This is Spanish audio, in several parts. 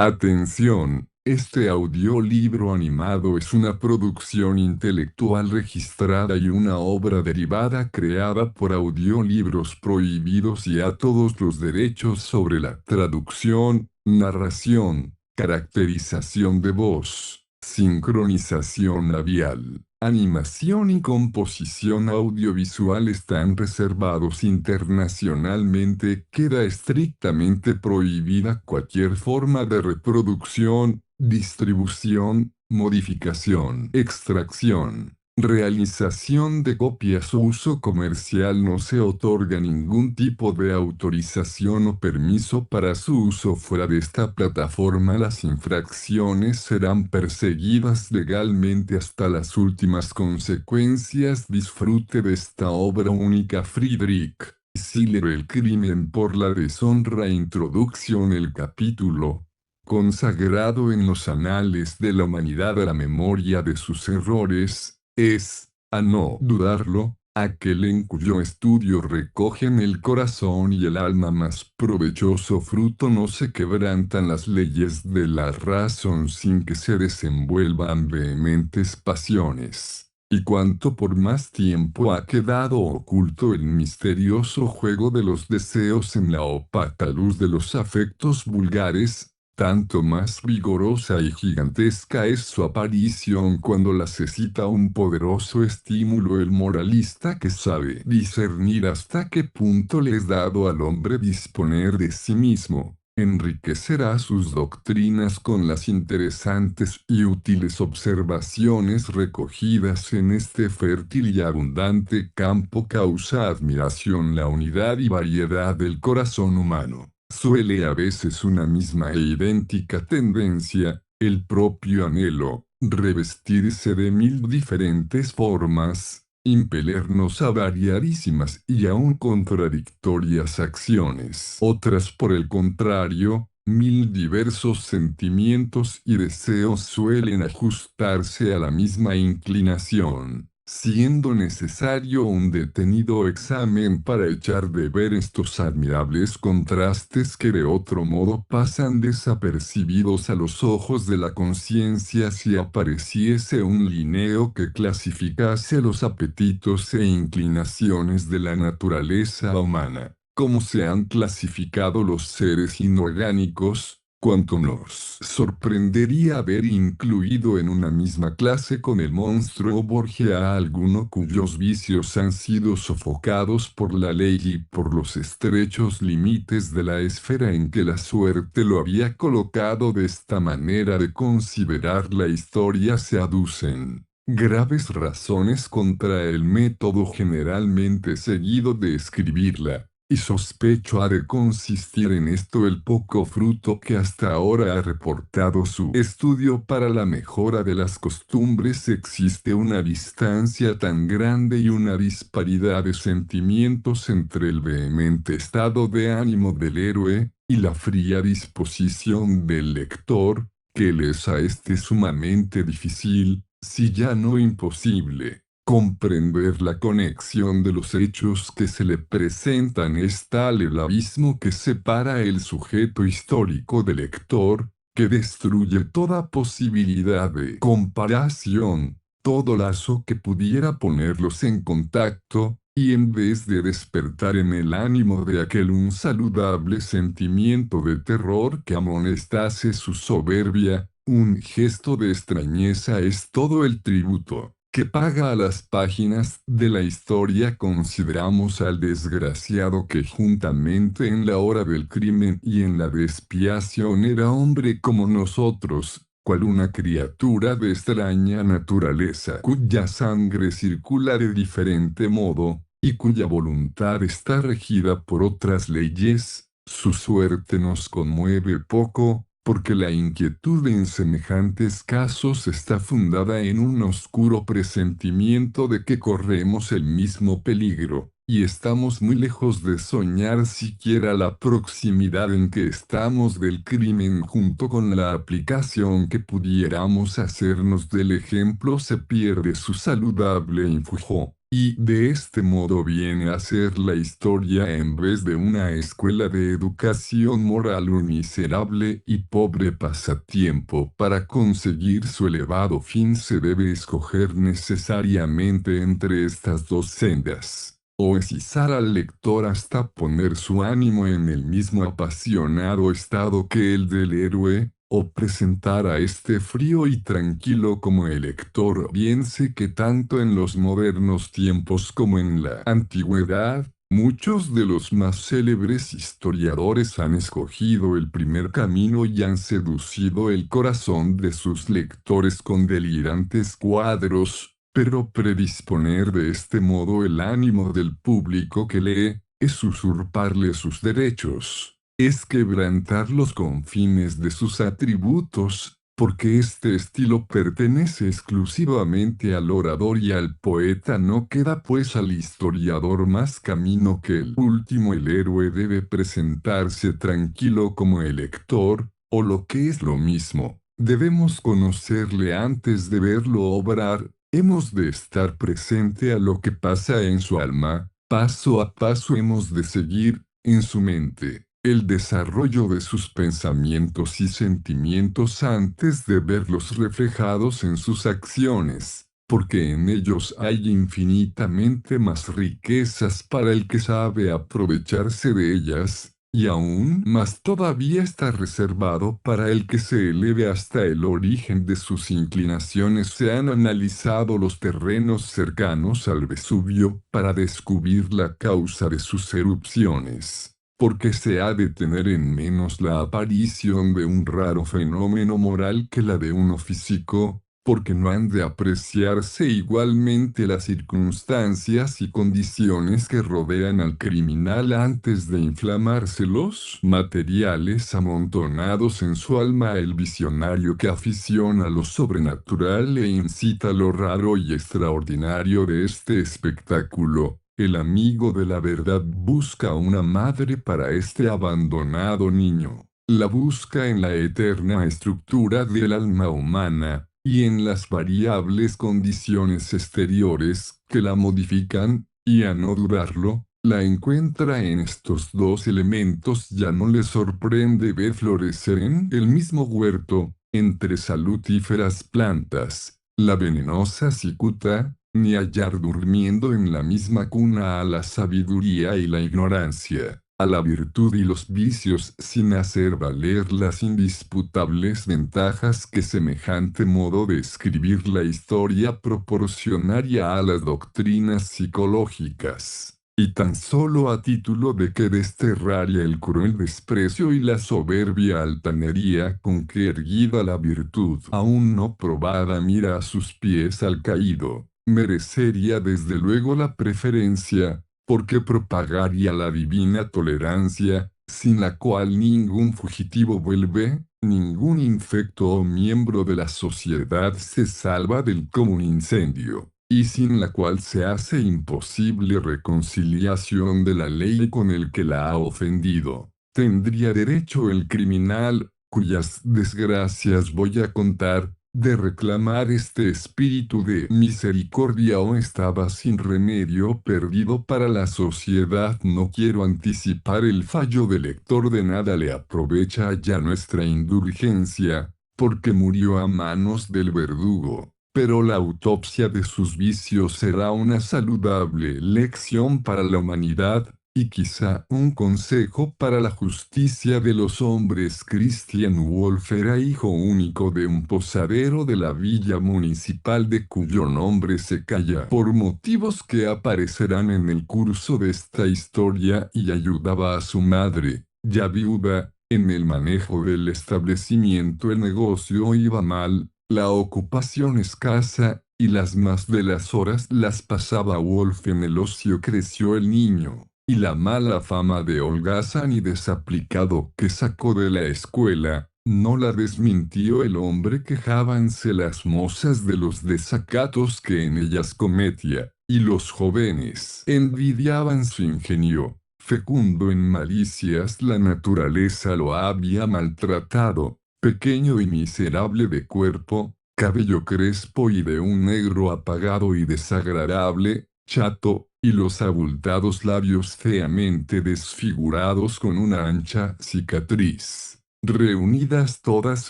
Atención, este audiolibro animado es una producción intelectual registrada y una obra derivada creada por Audiolibros Prohibidos y a todos los derechos sobre la traducción, narración, caracterización de voz, sincronización labial, animación y composición audiovisual están reservados internacionalmente. Queda estrictamente prohibida cualquier forma de reproducción, distribución, modificación, extracción, realización de copias o uso comercial. No se otorga ningún tipo de autorización o permiso para su uso fuera de esta plataforma. Las infracciones serán perseguidas legalmente hasta las últimas consecuencias. Disfrute de esta obra única. Friedrich Schiller, El crimen por la deshonra. Introducción. El capítulo, consagrado en los anales de la humanidad a la memoria de sus errores, es, a no dudarlo, aquel en cuyo estudio recogen el corazón y el alma más provechoso fruto. No se quebrantan las leyes de la razón sin que se desenvuelvan vehementes pasiones. Y cuanto por más tiempo ha quedado oculto el misterioso juego de los deseos en la opaca luz de los afectos vulgares, tanto más vigorosa y gigantesca es su aparición cuando la suscita un poderoso estímulo. El moralista que sabe discernir hasta qué punto le es dado al hombre disponer de sí mismo, enriquecerá sus doctrinas con las interesantes y útiles observaciones recogidas en este fértil y abundante campo. Causa admiración la unidad y variedad del corazón humano. Suele a veces una misma e idéntica tendencia, el propio anhelo, revestirse de mil diferentes formas, impelernos a variadísimas y aún contradictorias acciones. Otras, por el contrario, mil diversos sentimientos y deseos suelen ajustarse a la misma inclinación, siendo necesario un detenido examen para echar de ver estos admirables contrastes que de otro modo pasan desapercibidos a los ojos de la conciencia. Si apareciese un linneo que clasificase los apetitos e inclinaciones de la naturaleza humana, como se han clasificado los seres inorgánicos, cuánto nos sorprendería haber incluido en una misma clase con el monstruo Borgia a alguno cuyos vicios han sido sofocados por la ley y por los estrechos límites de la esfera en que la suerte lo había colocado. De esta manera de considerar la historia se aducen graves razones contra el método generalmente seguido de escribirla. Y sospecho ha de consistir en esto el poco fruto que hasta ahora ha reportado su estudio para la mejora de las costumbres. Existe una distancia tan grande y una disparidad de sentimientos entre el vehemente estado de ánimo del héroe y la fría disposición del lector, que le es a este sumamente difícil, si ya no imposible, comprender la conexión de los hechos que se le presentan. Es tal el abismo que separa el sujeto histórico del lector, que destruye toda posibilidad de comparación, todo lazo que pudiera ponerlos en contacto, y en vez de despertar en el ánimo de aquel un saludable sentimiento de terror que amonestase su soberbia, un gesto de extrañeza es todo el tributo que paga a las páginas de la historia. Consideramos al desgraciado que juntamente en la hora del crimen y en la de expiación era hombre como nosotros, cual una criatura de extraña naturaleza cuya sangre circula de diferente modo, y cuya voluntad está regida por otras leyes. Su suerte nos conmueve poco, porque la inquietud en semejantes casos está fundada en un oscuro presentimiento de que corremos el mismo peligro, y estamos muy lejos de soñar siquiera la proximidad en que estamos del crimen. Junto con la aplicación que pudiéramos hacernos del ejemplo se pierde su saludable influjo. Y de este modo viene a ser la historia en vez de una escuela de educación moral un miserable y pobre pasatiempo. Para conseguir su elevado fin se debe escoger necesariamente entre estas dos sendas. O hechizar al lector hasta poner su ánimo en el mismo apasionado estado que el del héroe, o presentar a este frío y tranquilo como el lector. Bien sé que tanto en los modernos tiempos como en la antigüedad, muchos de los más célebres historiadores han escogido el primer camino y han seducido el corazón de sus lectores con delirantes cuadros, pero predisponer de este modo el ánimo del público que lee, es usurparle sus derechos, es quebrantar los confines de sus atributos, porque este estilo pertenece exclusivamente al orador y al poeta. No queda pues al historiador más camino que el último. El héroe debe presentarse tranquilo como el lector, o lo que es lo mismo, debemos conocerle antes de verlo obrar. Hemos de estar presente a lo que pasa en su alma, paso a paso hemos de seguir, en su mente, el desarrollo de sus pensamientos y sentimientos antes de verlos reflejados en sus acciones, porque en ellos hay infinitamente más riquezas para el que sabe aprovecharse de ellas, y aún más todavía está reservado para el que se eleve hasta el origen de sus inclinaciones. Se han analizado los terrenos cercanos al Vesubio para descubrir la causa de sus erupciones, porque se ha de tener en menos la aparición de un raro fenómeno moral que la de uno físico, porque no han de apreciarse igualmente las circunstancias y condiciones que rodean al criminal antes de inflamarse los materiales amontonados en su alma. El visionario que aficiona lo sobrenatural e incita lo raro y extraordinario de este espectáculo. El amigo de la verdad busca una madre para este abandonado niño. La busca en la eterna estructura del alma humana, y en las variables condiciones exteriores que la modifican, y a no dudarlo, la encuentra en estos dos elementos. Ya no le sorprende ver florecer en el mismo huerto, entre salutíferas plantas, la venenosa cicuta, ni hallar durmiendo en la misma cuna a la sabiduría y la ignorancia, a la virtud y los vicios, sin hacer valer las indisputables ventajas que semejante modo de escribir la historia proporcionaría a las doctrinas psicológicas. Y tan solo a título de que desterraría el cruel desprecio y la soberbia altanería con que erguida la virtud aún no probada mira a sus pies al caído, merecería desde luego la preferencia, porque propagaría la divina tolerancia, sin la cual ningún fugitivo vuelve, ningún infecto o miembro de la sociedad se salva del común incendio, y sin la cual se hace imposible reconciliación de la ley con el que la ha ofendido. Tendría derecho el criminal, cuyas desgracias voy a contar, de reclamar este espíritu de misericordia, o estaba sin remedio perdido para la sociedad. No quiero anticipar el fallo del lector. De nada le aprovecha ya nuestra indulgencia, porque murió a manos del verdugo, pero la autopsia de sus vicios será una saludable lección para la humanidad, y quizá un consejo para la justicia de los hombres. Christian Wolff era hijo único de un posadero de la villa municipal, de cuyo nombre se calla por motivos que aparecerán en el curso de esta historia, y ayudaba a su madre, ya viuda, en el manejo del establecimiento. El negocio iba mal, la ocupación escasa, y las más de las horas las pasaba Wolf en el ocio. Creció el niño, y la mala fama de holgazán y desaplicado que sacó de la escuela, no la desmintió el hombre. Quejábanse las mozas de los desacatos que en ellas cometía, y los jóvenes envidiaban su ingenio. Fecundo en malicias, la naturaleza lo había maltratado. Pequeño y miserable de cuerpo, cabello crespo y de un negro apagado y desagradable, chato, y los abultados labios feamente desfigurados con una ancha cicatriz. Reunidas todas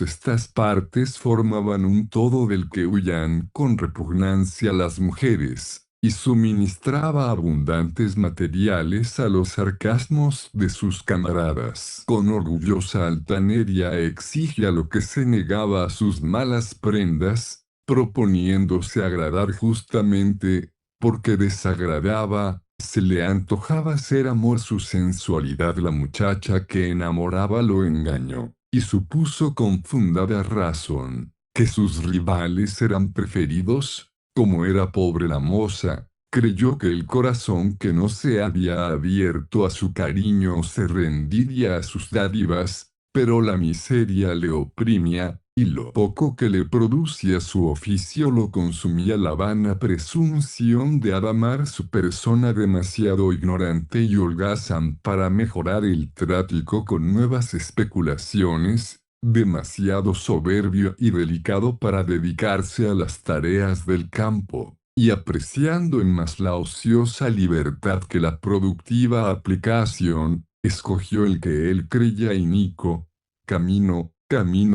estas partes formaban un todo del que huían con repugnancia las mujeres, y suministraba abundantes materiales a los sarcasmos de sus camaradas. Con orgullosa altanería exigía lo que se negaba a sus malas prendas, proponiéndose agradar justamente, porque desagradaba, se le antojaba ser amor su sensualidad. La muchacha que enamoraba lo engañó, y supuso con fundada razón, que sus rivales eran preferidos. Como era pobre la moza, creyó que el corazón que no se había abierto a su cariño se rendiría a sus dádivas, pero la miseria le oprimía, y lo poco que le producía su oficio lo consumía la vana presunción de adamar su persona demasiado ignorante y holgazán para mejorar el tráfico con nuevas especulaciones, demasiado soberbio y delicado para dedicarse a las tareas del campo, y apreciando en más la ociosa libertad que la productiva aplicación, escogió el que él creía inicuo, camino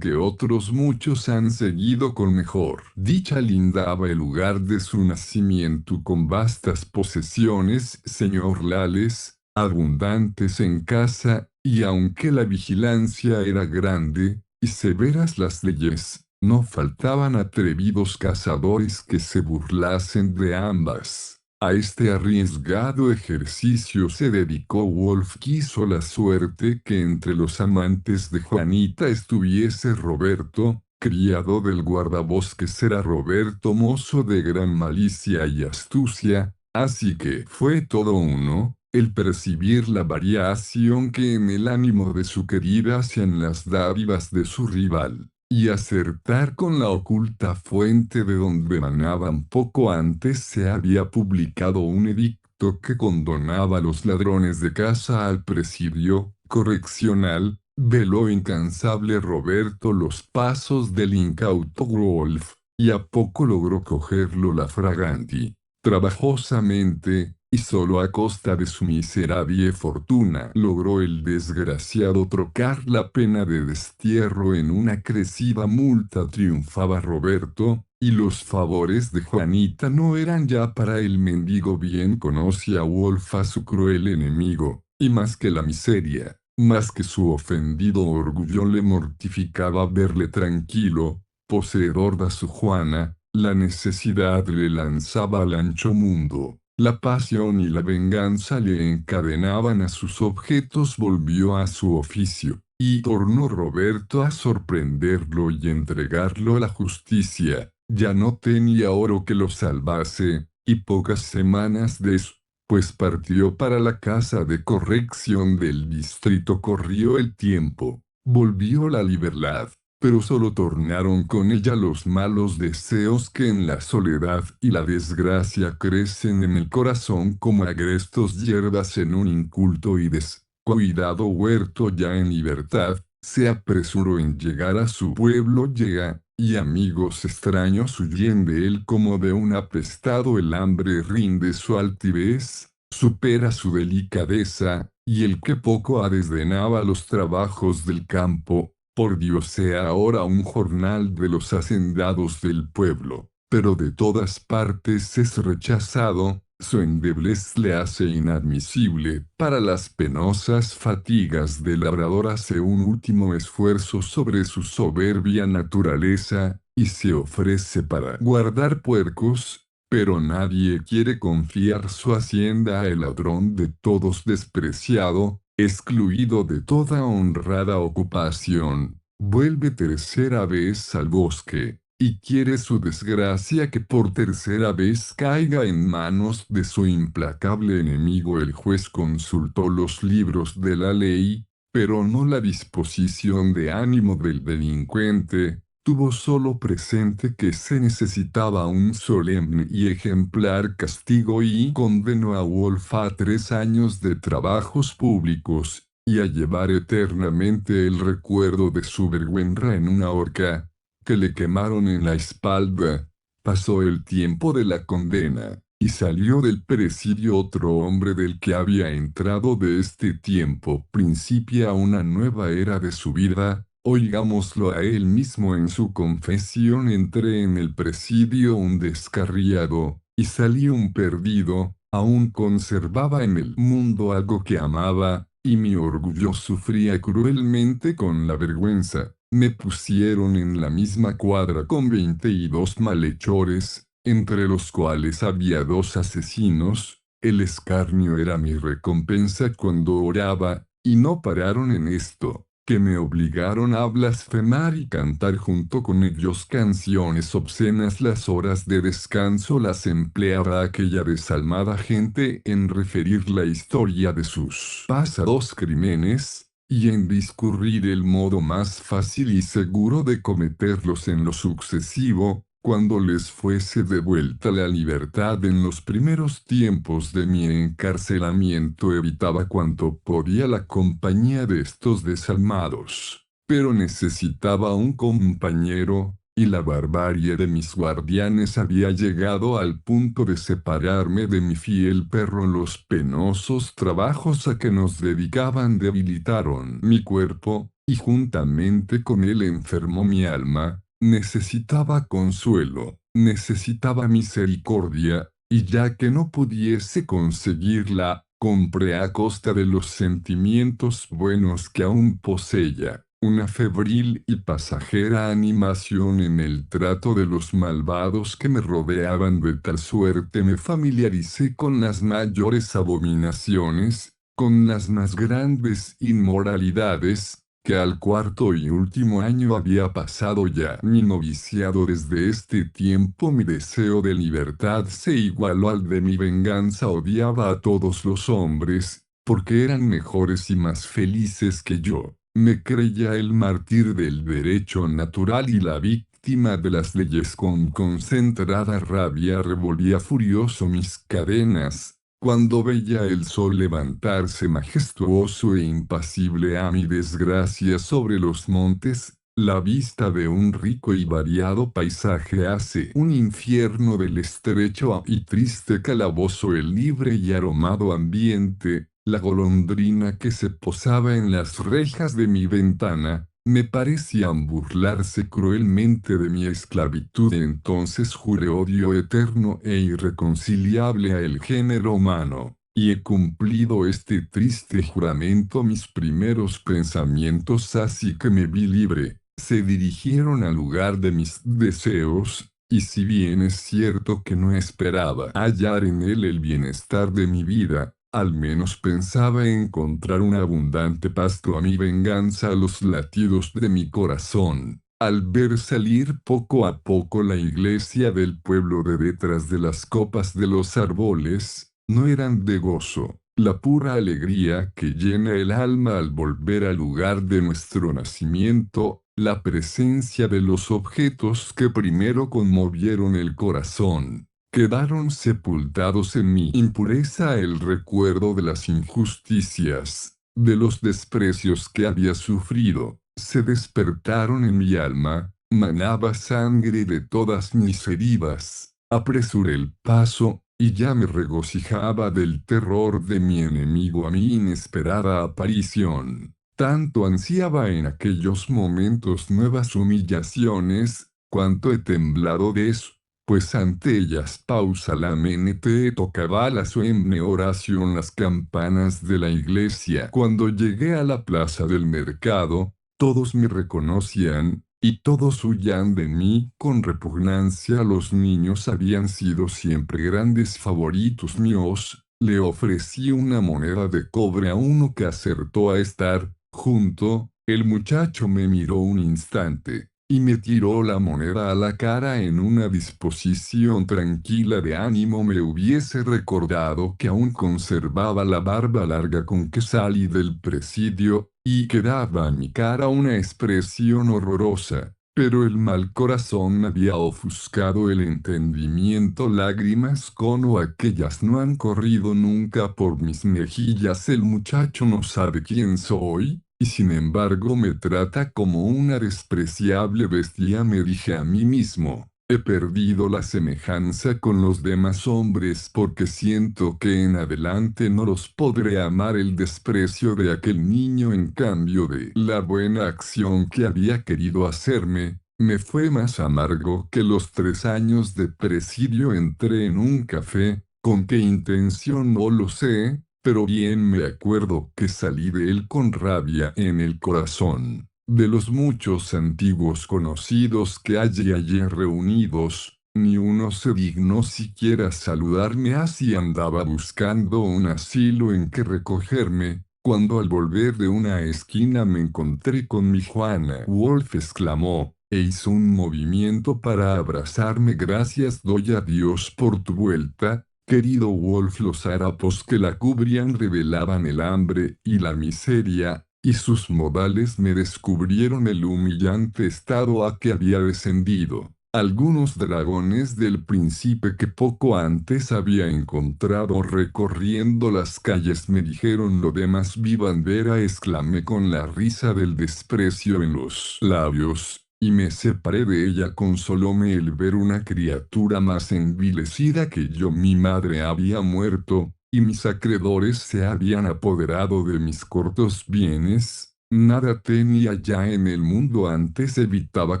que otros muchos han seguido con mejor dicha. Lindaba el lugar de su nacimiento con vastas posesiones señorales, abundantes en casa, y aunque la vigilancia era grande, y severas las leyes, no faltaban atrevidos cazadores que se burlasen de ambas. A este arriesgado ejercicio se dedicó Wolf. Quiso la suerte que entre los amantes de Juanita estuviese Roberto, criado del guardabosques. Era Roberto mozo de gran malicia y astucia, así que fue todo uno, el percibir la variación que en el ánimo de su querida hacían las dádivas de su rival, y acertar con la oculta fuente de donde emanaban. Poco antes se había publicado un edicto que condonaba a los ladrones de casa al presidio correccional. Veló incansable Roberto los pasos del incauto Wolf, y a poco logró cogerlo la fraganti. Trabajosamente, y solo a costa de su miserable fortuna, logró el desgraciado trocar la pena de destierro en una crecida multa. Triunfaba Roberto, y los favores de Juanita no eran ya para el mendigo. Bien conocía Wolf a su cruel enemigo, y más que la miseria, más que su ofendido orgullo le mortificaba verle tranquilo, poseedor de su Juana. La necesidad le lanzaba al ancho mundo. La pasión y la venganza le encadenaban a sus objetos. Volvió a su oficio, y tornó Roberto a sorprenderlo y entregarlo a la justicia. Ya no tenía oro que lo salvase, y pocas semanas después partió para la casa de corrección del distrito. Corrió el tiempo, volvió la libertad, pero solo tornaron con ella los malos deseos que en la soledad y la desgracia crecen en el corazón como agrestos hierbas en un inculto y descuidado huerto. Ya en libertad, se apresuró en llegar a su pueblo. Llega, y amigos extraños huyen de él como de un apestado. El hambre rinde su altivez, supera su delicadeza, y el que poco desdenaba los trabajos del campo, por Dios sea ahora un jornal de los hacendados del pueblo, pero de todas partes es rechazado. Su endeblez le hace inadmisible. Para las penosas fatigas del labrador hace un último esfuerzo sobre su soberbia naturaleza, y se ofrece para guardar puercos, pero nadie quiere confiar su hacienda a el ladrón de todos, despreciado, excluido de toda honrada ocupación. Vuelve tercera vez al bosque, y quiere su desgracia que por tercera vez caiga en manos de su implacable enemigo. El juez consultó los libros de la ley, pero no la disposición de ánimo del delincuente. Tuvo solo presente que se necesitaba un solemne y ejemplar castigo, y condenó a Wolf a 3 años de trabajos públicos, y a llevar eternamente el recuerdo de su vergüenza en una horca que le quemaron en la espalda. Pasó el tiempo de la condena, Y salió del presidio otro hombre del que había entrado de este tiempo principia una nueva era de su vida. Oigámoslo a él mismo en su confesión: entré en el presidio un descarriado, y salí un perdido, aún conservaba en el mundo algo que amaba, y mi orgullo sufría cruelmente con la vergüenza. Me pusieron en la misma cuadra con 22 malhechores, entre los cuales había 2 asesinos. El escarnio era mi recompensa cuando oraba, y no pararon en esto, que me obligaron a blasfemar y cantar junto con ellos canciones obscenas. Las horas de descanso las empleaba aquella desalmada gente en referir la historia de sus pasados crímenes, y en discurrir el modo más fácil y seguro de cometerlos en lo sucesivo, cuando les fuese devuelta la libertad. En los primeros tiempos de mi encarcelamiento evitaba cuanto podía la compañía de estos desalmados, pero necesitaba un compañero, y la barbarie de mis guardianes había llegado al punto de separarme de mi fiel perro. Los penosos trabajos a que nos dedicaban debilitaron mi cuerpo, y juntamente con él enfermó mi alma. Necesitaba consuelo, necesitaba misericordia, y ya que no pudiese conseguirla, compré a costa de los sentimientos buenos que aún poseía una febril y pasajera animación en el trato de los malvados que me rodeaban. De tal suerte me familiaricé con las mayores abominaciones, con las más grandes inmoralidades, que al cuarto y último año había pasado ya mi noviciado. Desde este tiempo mi deseo de libertad se igualó al de mi venganza. Odiaba a todos los hombres, porque eran mejores y más felices que yo. Me creía el mártir del derecho natural y la víctima de las leyes. Con concentrada rabia revolvía furioso mis cadenas, cuando veía el sol levantarse majestuoso e impasible a mi desgracia sobre los montes. La vista de un rico y variado paisaje hace un infierno del estrecho y triste calabozo. El libre y aromado ambiente, la golondrina que se posaba en las rejas de mi ventana, me parecían burlarse cruelmente de mi esclavitud. Entonces juré odio eterno e irreconciliable a el género humano, y he cumplido este triste juramento. Mis primeros pensamientos, así que me vi libre, se dirigieron al lugar de mis deseos, y si bien es cierto que no esperaba hallar en él el bienestar de mi vida, al menos pensaba encontrar un abundante pasto a mi venganza. Los latidos de mi corazón, al ver salir poco a poco la iglesia del pueblo de detrás de las copas de los árboles, no eran de gozo. La pura alegría que llena el alma al volver al lugar de nuestro nacimiento, la presencia de los objetos que primero conmovieron el corazón, quedaron sepultados en mi impureza. El recuerdo de las injusticias, de los desprecios que había sufrido, se despertaron en mi alma, manaba sangre de todas mis heridas. Apresuré el paso, y ya me regocijaba del terror de mi enemigo a mi inesperada aparición. Tanto ansiaba en aquellos momentos nuevas humillaciones, cuanto he temblado de eso, pues ante ellas pausalamente tocaba la solemne oración las campanas de la iglesia. Cuando llegué a la plaza del mercado, todos me reconocían, y todos huían de mí con repugnancia. Los niños habían sido siempre grandes favoritos míos. Le ofrecí una moneda de cobre a uno que acertó a estar junto. El muchacho me miró un instante, y me tiró la moneda a la cara. En una disposición tranquila de ánimo me hubiese recordado que aún conservaba la barba larga con que salí del presidio, y que daba a mi cara una expresión horrorosa. Pero el mal corazón me había ofuscado el entendimiento. Lágrimas como aquellas no han corrido nunca por mis mejillas. El muchacho no sabe quién soy, y sin embargo me trata como una despreciable bestia, me dije a mí mismo. He perdido la semejanza con los demás hombres porque siento que en adelante no los podré amar. El desprecio de aquel niño en cambio de la buena acción que había querido hacerme, me fue más amargo que los 3 años de presidio. Entré en un café, con qué intención no lo sé, pero bien me acuerdo que salí de él con rabia en el corazón. De los muchos antiguos conocidos que allí reunidos, ni uno se dignó siquiera saludarme. Así andaba buscando un asilo en que recogerme, cuando al volver de una esquina me encontré con mi Juana. Wolf exclamó, e hizo un movimiento para abrazarme. Gracias doy a Dios por tu vuelta, querido Wolf. Los harapos que la cubrían revelaban el hambre y la miseria, y sus modales me descubrieron el humillante estado a que había descendido. Algunos dragones del príncipe que poco antes había encontrado recorriendo las calles me dijeron lo demás. Vi bandera, exclamé con la risa del desprecio en los labios, y me separé de ella. Consolóme el ver una criatura más envilecida que yo. Mi madre había muerto, y mis acreedores se habían apoderado de mis cortos bienes. Nada tenía ya en el mundo. Antes evitaba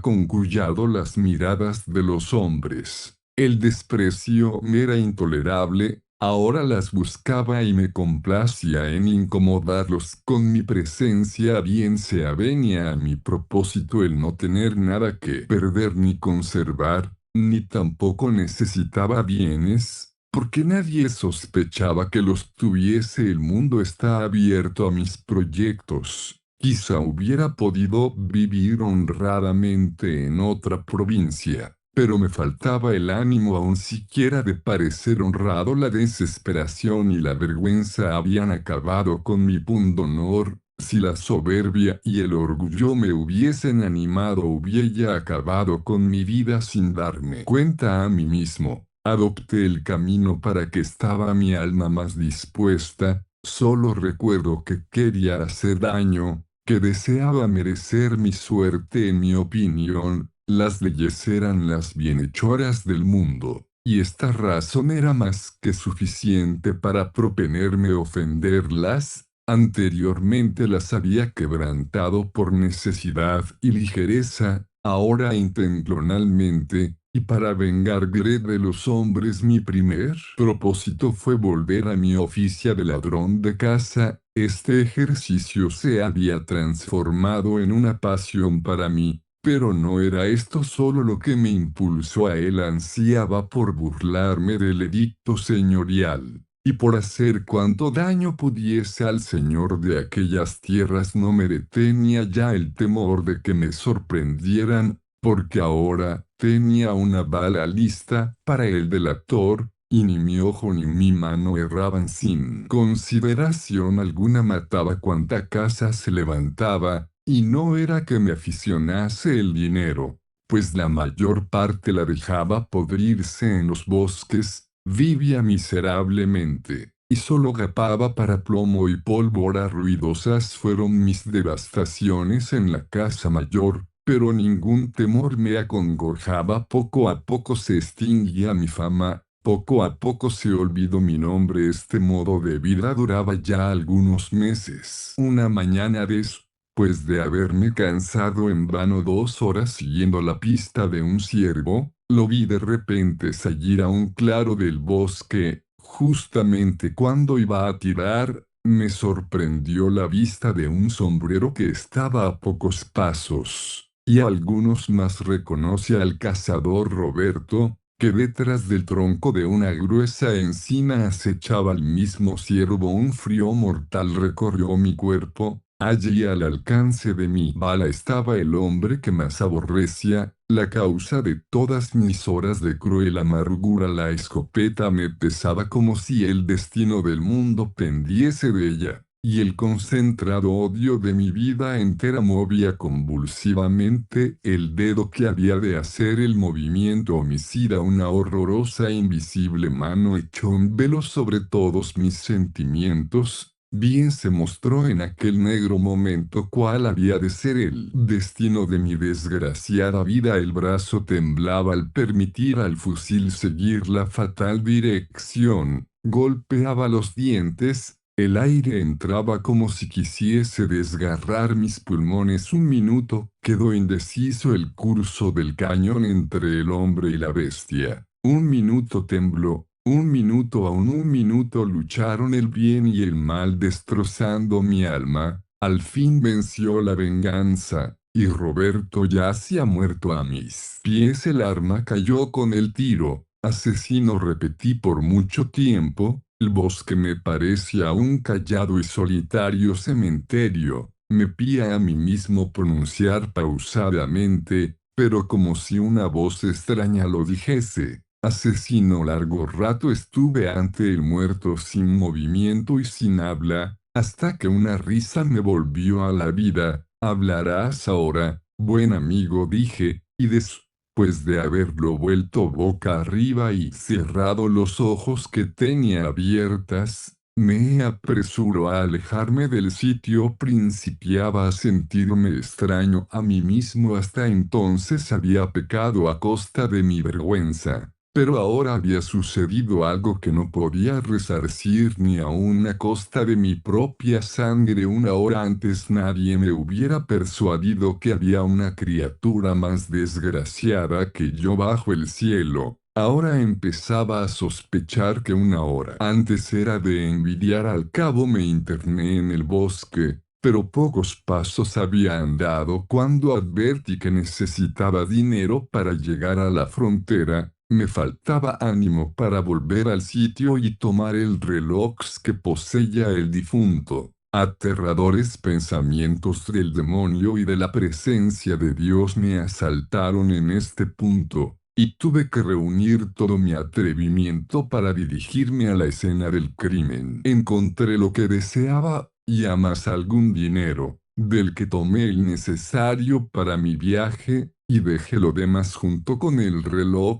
con cuidado las miradas de los hombres. El desprecio me era intolerable, ahora las buscaba y me complacía en incomodarlos con mi presencia. Bien se avenía a mi propósito el no tener nada que perder ni conservar, ni tampoco necesitaba bienes, porque nadie sospechaba que los tuviese. El mundo está abierto a mis proyectos. Quizá hubiera podido vivir honradamente en otra provincia, pero me faltaba el ánimo aún siquiera de parecer honrado. La desesperación y la vergüenza habían acabado con mi pundonor. Si la soberbia y el orgullo me hubiesen animado, hubiera acabado con mi vida sin darme cuenta a mí mismo. Adopté el camino para que estaba mi alma más dispuesta. Solo recuerdo que quería hacer daño, que deseaba merecer mi suerte. En mi opinión, las leyes eran las bienhechoras del mundo, y esta razón era más que suficiente para proponerme ofenderlas. Anteriormente las había quebrantado por necesidad y ligereza, ahora intencionalmente, y para vengarme de los hombres. Mi primer propósito fue volver a mi oficio de ladrón de casa. Este ejercicio se había transformado en una pasión para mí, pero no era esto solo lo que me impulsó a él. Ansiaba por burlarme del edicto señorial, y por hacer cuanto daño pudiese al señor de aquellas tierras. No me detenía ya el temor de que me sorprendieran, porque ahora tenía una bala lista para el delator, y ni mi ojo ni mi mano erraban. Sin consideración alguna mataba cuanta casa se levantaba, y no era que me aficionase el dinero, pues la mayor parte la dejaba podrirse en los bosques. Vivía miserablemente, y solo gapaba para plomo y pólvora. Ruidosas fueron mis devastaciones en la casa mayor, pero ningún temor me acongojaba. Poco a poco se extinguía mi fama, poco a poco se olvidó mi nombre. Este modo de vida duraba ya algunos meses. Una mañana, después de haberme cansado en vano 2 horas siguiendo la pista de un ciervo, lo vi de repente salir a un claro del bosque. Justamente cuando iba a tirar, me sorprendió la vista de un sombrero que estaba a pocos pasos, y a algunos más reconoce al cazador Roberto, que detrás del tronco de una gruesa encina acechaba al mismo ciervo. Un frío mortal recorrió mi cuerpo. Allí al alcance de mi bala estaba el hombre que más aborrecía, la causa de todas mis horas de cruel amargura. La escopeta me pesaba como si el destino del mundo pendiese de ella, y el concentrado odio de mi vida entera movía convulsivamente el dedo que había de hacer el movimiento homicida. Una horrorosa e invisible mano echó un velo sobre todos mis sentimientos, Bien se mostró en aquel negro momento cuál había de ser el destino de mi desgraciada vida. El brazo temblaba al permitir al fusil seguir la fatal dirección, golpeaba los dientes, el aire entraba como si quisiese desgarrar mis pulmones. Un minuto, quedó indeciso el curso del cañón entre el hombre y la bestia. Un minuto tembló. Un minuto, aún un minuto lucharon el bien y el mal destrozando mi alma. Al fin venció la venganza, y Roberto yacía muerto a mis pies. El arma cayó con el tiro. Asesino, repetí por mucho tiempo. El bosque me parecía un callado y solitario cementerio. Me pía a mí mismo pronunciar pausadamente, pero como si una voz extraña lo dijese. Asesino. Largo rato estuve ante el muerto sin movimiento y sin habla, hasta que una risa me volvió a la vida. ¿Hablarás ahora, buen amigo?, dije, y después de haberlo vuelto boca arriba y cerrado los ojos que tenía abiertas, me apresuró a alejarme del sitio. Principiaba a sentirme extraño a mí mismo. Hasta entonces había pecado a costa de mi vergüenza. Pero ahora había sucedido algo que no podía resarcir ni aun a costa de mi propia sangre. Una hora antes nadie me hubiera persuadido que había una criatura más desgraciada que yo bajo el cielo. Ahora empezaba a sospechar que una hora antes era de envidiar. Al cabo me interné en el bosque, pero pocos pasos había andado cuando advertí que necesitaba dinero para llegar a la frontera. Me faltaba ánimo para volver al sitio y tomar el reloj que poseía el difunto. Aterradores pensamientos del demonio y de la presencia de Dios me asaltaron en este punto, y tuve que reunir todo mi atrevimiento para dirigirme a la escena del crimen. Encontré lo que deseaba, y a más algún dinero, del que tomé el necesario para mi viaje, y dejé lo demás junto con el reloj.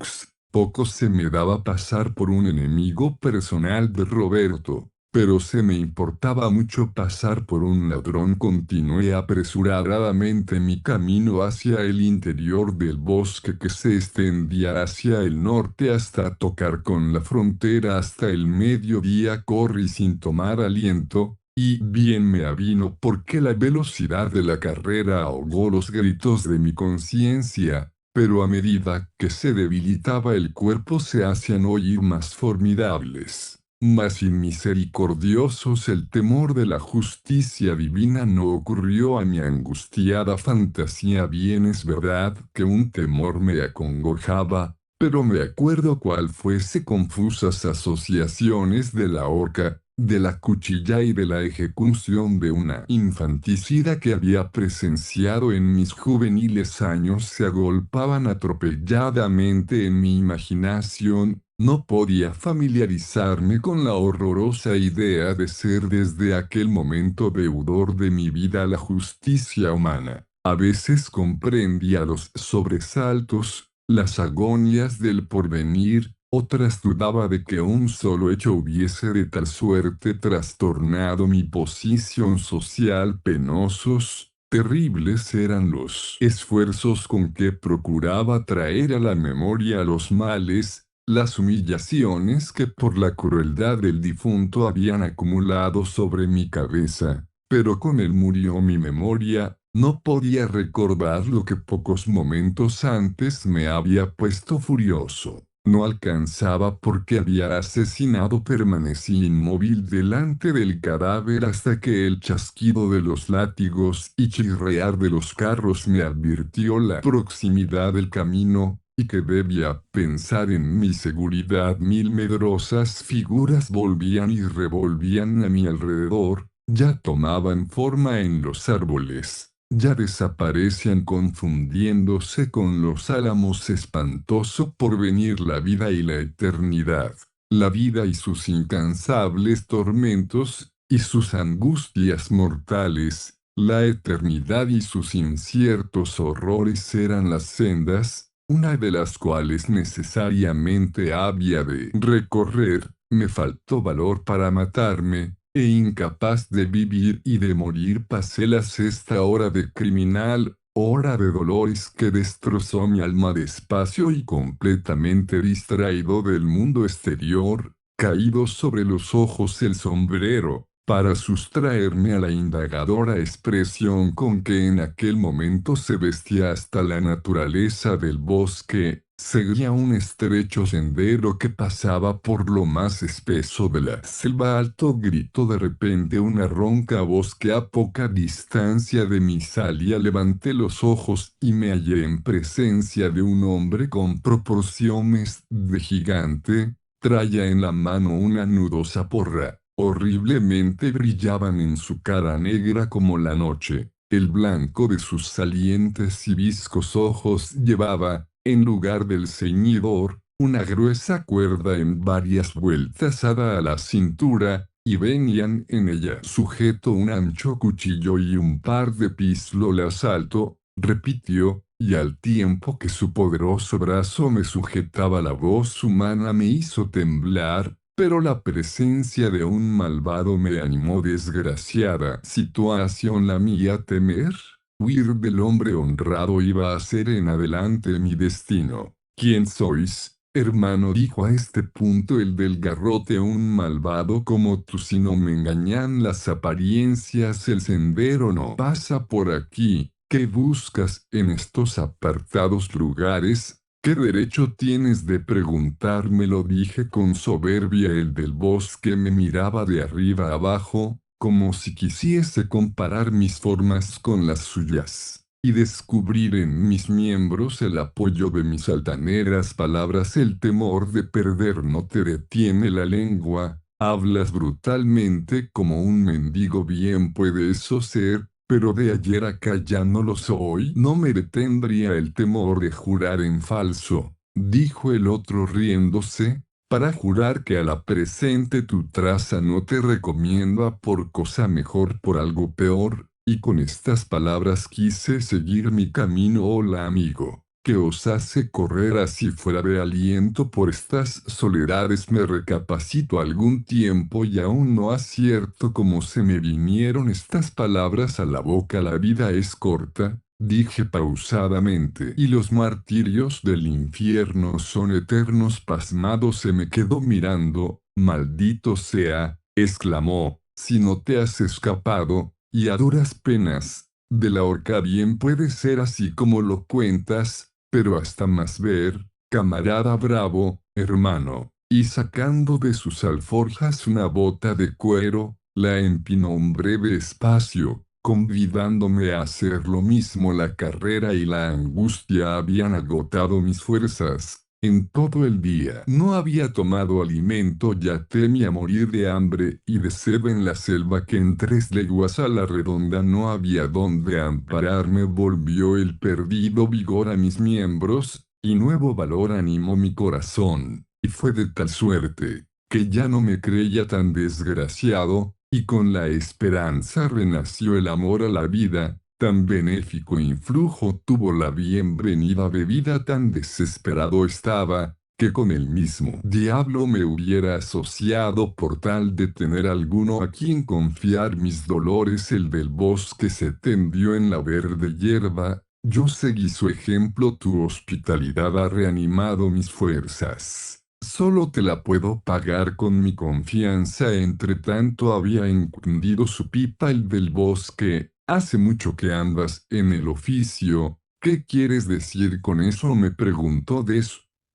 Poco se me daba pasar por un enemigo personal de Roberto, pero se me importaba mucho pasar por un ladrón. Continué apresuradamente mi camino hacia el interior del bosque que se extendía hacia el norte hasta tocar con la frontera. Hasta el mediodía corrí sin tomar aliento, y bien me avino porque la velocidad de la carrera ahogó los gritos de mi conciencia. Pero a medida que se debilitaba el cuerpo se hacían oír más formidables, más inmisericordiosos. El temor de la justicia divina no ocurrió a mi angustiada fantasía. Bien es verdad que un temor me acongojaba, pero me acuerdo cuál fuese confusas asociaciones de la horca, de la cuchilla y de la ejecución de una infanticida que había presenciado en mis juveniles años se agolpaban atropelladamente en mi imaginación. No podía familiarizarme con la horrorosa idea de ser desde aquel momento deudor de mi vida a la justicia humana. A veces comprendía los sobresaltos, las agonias del porvenir. Otras dudaba de que un solo hecho hubiese de tal suerte trastornado mi posición social. Penosos, terribles eran los esfuerzos con que procuraba traer a la memoria los males, las humillaciones que por la crueldad del difunto habían acumulado sobre mi cabeza. Pero con él murió mi memoria. No podía recordar lo que pocos momentos antes me había puesto furioso. No alcanzaba porque había asesinado. Permanecí inmóvil delante del cadáver hasta que el chasquido de los látigos y chirriar de los carros me advirtió la proximidad del camino, y que debía pensar en mi seguridad. Mil medrosas figuras volvían y revolvían a mi alrededor, ya tomaban forma en los árboles, ya desaparecían confundiéndose con los álamos. Espantoso porvenir, la vida y la eternidad, la vida y sus incansables tormentos, y sus angustias mortales, la eternidad y sus inciertos horrores eran las sendas, una de las cuales necesariamente había de recorrer. Me faltó valor para matarme, e incapaz de vivir y de morir pasé la sexta hora de criminal, hora de dolores que destrozó mi alma despacio y completamente distraído del mundo exterior, caído sobre los ojos el sombrero, para sustraerme a la indagadora expresión con que en aquel momento se vestía hasta la naturaleza del bosque, seguía un estrecho sendero que pasaba por lo más espeso de la selva. Alto gritó de repente una ronca voz que a poca distancia de mí salía. Levanté los ojos y me hallé en presencia de un hombre con proporciones de gigante. Traía en la mano una nudosa porra. Horriblemente brillaban en su cara negra como la noche. El blanco de sus salientes y viscos ojos llevaba, en lugar del ceñidor, una gruesa cuerda en varias vueltas atada a la cintura, y venían en ella sujeto un ancho cuchillo y un par de pistolas alto, repitió, y al tiempo que su poderoso brazo me sujetaba la voz humana me hizo temblar, pero la presencia de un malvado me animó. Desgraciada situación la mía. Temer, huir del hombre honrado iba a ser en adelante mi destino. ¿Quién sois, hermano? Dijo a este punto el del garrote. Un malvado como tú. Si no me engañan las apariencias, el sendero no pasa por aquí. ¿Qué buscas en estos apartados lugares? ¿Qué derecho tienes de preguntármelo? Dije con soberbia. El del bosque me miraba de arriba abajo, como si quisiese comparar mis formas con las suyas, y descubrir en mis miembros el apoyo de mis altaneras palabras. El temor de perder no te detiene la lengua, hablas brutalmente como un mendigo. Bien puede eso ser, pero de ayer acá ya no lo soy. No me detendría el temor de jurar en falso, dijo el otro riéndose, para jurar que a la presente tu traza no te recomiendo a por cosa mejor por algo peor. Y con estas palabras quise seguir mi camino. Hola amigo, ¿qué os hace correr así fuera de aliento por estas soledades? Me recapacito algún tiempo y aún no acierto cómo se me vinieron estas palabras a la boca. La vida es corta, dije pausadamente, y los martirios del infierno son eternos. Pasmado se me quedó mirando. Maldito sea, exclamó, si no te has escapado, y a duras penas, de la horca. Bien puede ser así como lo cuentas, pero hasta más ver, camarada bravo, hermano. Y sacando de sus alforjas una bota de cuero, la empinó un breve espacio, convidándome a hacer lo mismo. La carrera y la angustia habían agotado mis fuerzas. En todo el día no había tomado alimento. Ya temía morir de hambre y de sed en la selva, que en 3 leguas a la redonda no había donde ampararme. Volvió el perdido vigor a mis miembros, y nuevo valor animó mi corazón, y fue de tal suerte, que ya no me creía tan desgraciado, y con la esperanza renació el amor a la vida. Tan benéfico influjo tuvo la bienvenida bebida. Tan desesperado estaba, que con el mismo diablo me hubiera asociado por tal de tener alguno a quien confiar mis dolores. El del bosque se tendió en la verde hierba, yo seguí su ejemplo. Tu hospitalidad ha reanimado mis fuerzas. Solo te la puedo pagar con mi confianza. Entre tanto había encendido su pipa el del bosque. Hace mucho que andas en el oficio. ¿Qué quieres decir con eso? Me preguntó.